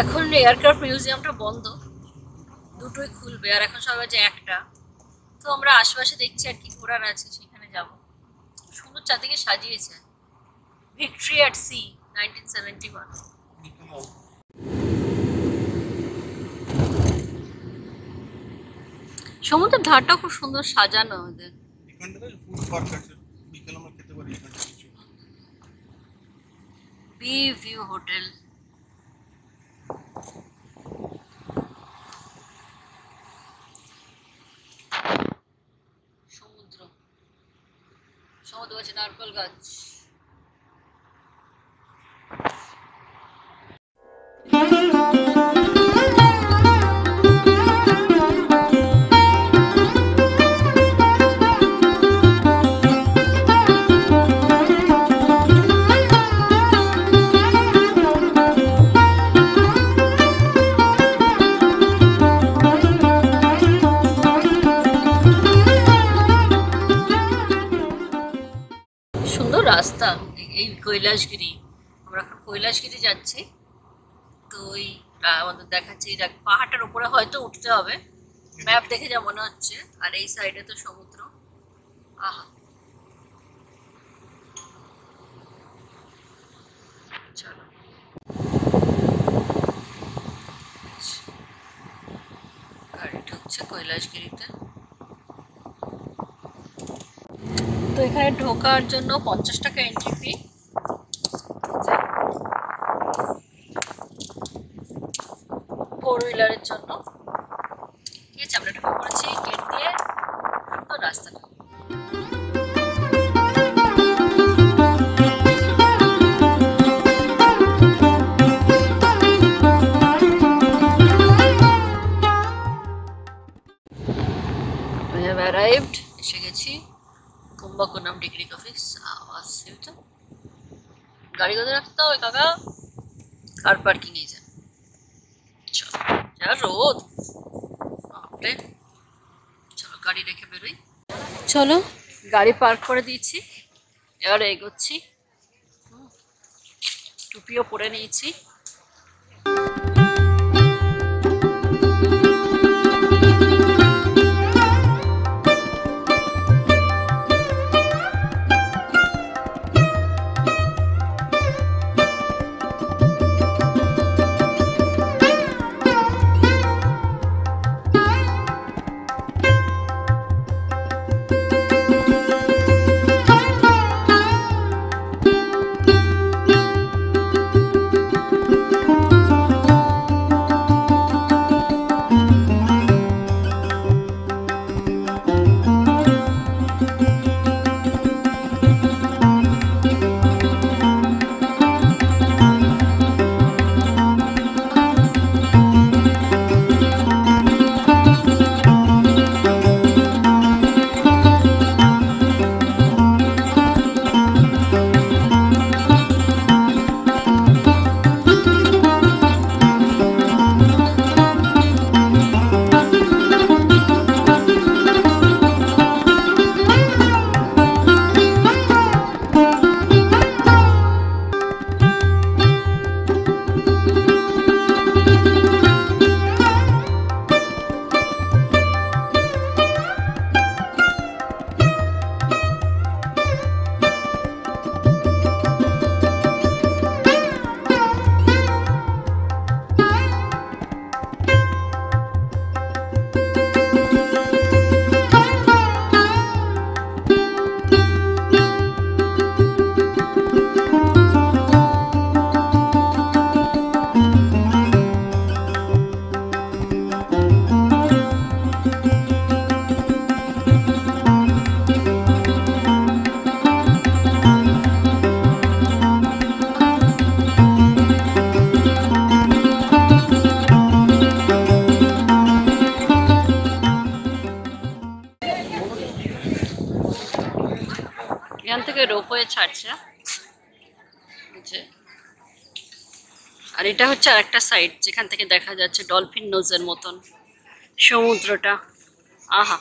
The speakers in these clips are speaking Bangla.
এখন এয়ারক্রাফট মিউজিয়ামটা বন্ধ, দুটোই খুলবে আর এখন সবাই যে একটা। তো আমরা আশেপাশে দেখছি আর কি ঘোরার আছে, সেখানে যাব। সুন্দর চারদিকে সাজিয়েছে, ভিক্টরি অ্যাট সি 1971। সমুদ্রের ধারটা খুব সুন্দর সাজানো ওদের। B view hotel. সমুদ্র সমুদ্র আছে, নারকেল গাছ। রাস্তা এই কৈলাসগিরি, আমরা এখন কৈলাসগিরি যাচ্ছি। তো ওই আমাদের দেখাচ্ছে এই পাহাড়টার উপরে হয়তো উঠতে হবে, ম্যাপ দেখে যা মনে হচ্ছে। আর এই সাইডে তো সমুদ্র। আহা, চলো গাড়িটা হচ্ছে কৈলাসগিরিতে। তো এখানে ঢোকার জন্য 50 টাকা এন্ট্রি ফি। ফোর হুইলারের জন্য। ঠিক আছে, আমরা ঢুকে পড়েছি গেট দিয়ে। সুন্দর রাস্তাটা। We have arrived, এসে গেছি কুম্ভকোনাম ডিগ্রি অফিস। আওয়াজ তো গাড়ি কোথায় রাখতে হবে কাকা? কার পার্কিং এই যান। চলো, যা রোদ, চলো গাড়ি রেখে বেরোই। চলো গাড়ি পার্ক করে দিয়েছি, এবার এগোচ্ছি। টুপিও পরে নিয়েছি। এখান থেকে রোপওয়ে ছাড়ছে। আর এটা হচ্ছে আরেকটা সাইড যেখান থেকে দেখা যাচ্ছে ডলফিন নোজের মতন সমুদ্রটা। আহা,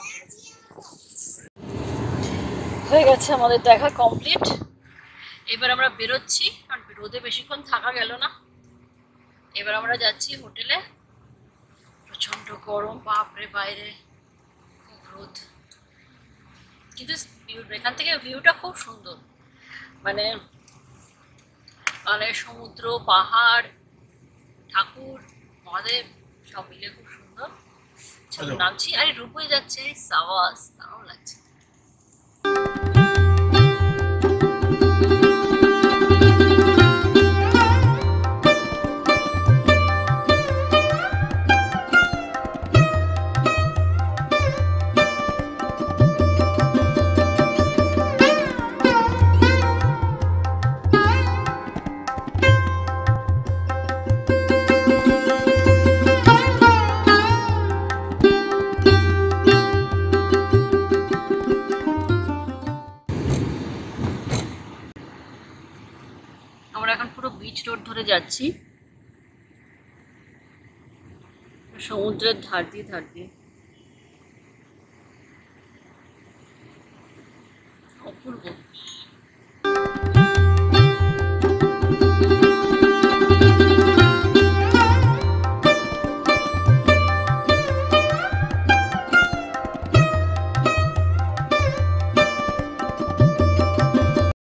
হয়ে গেছে আমাদের দেখা কমপ্লিট। এবার আমরা বেরোচ্ছি, কারণ রোদে বেশিক্ষণ থাকা গেল না। এবার আমরা যাচ্ছি হোটেলে। প্রচন্ড গরম, বাপরে, বাইরে খুব রোদ, কিন্তু এখান থেকে ভিউটা খুব সুন্দর। মানে মানে সমুদ্র, পাহাড়, ঠাকুর, মহাদেব সব মিলে খুব সুন্দর। চলো নামছি। আরে রূপই যাচ্ছে, সাবাস, দারুণ লাগছে। আমরা এখন পুরো বিচ রোড ধরে যাচ্ছি, সমুদ্রের ধার দিয়ে অপূর্ব।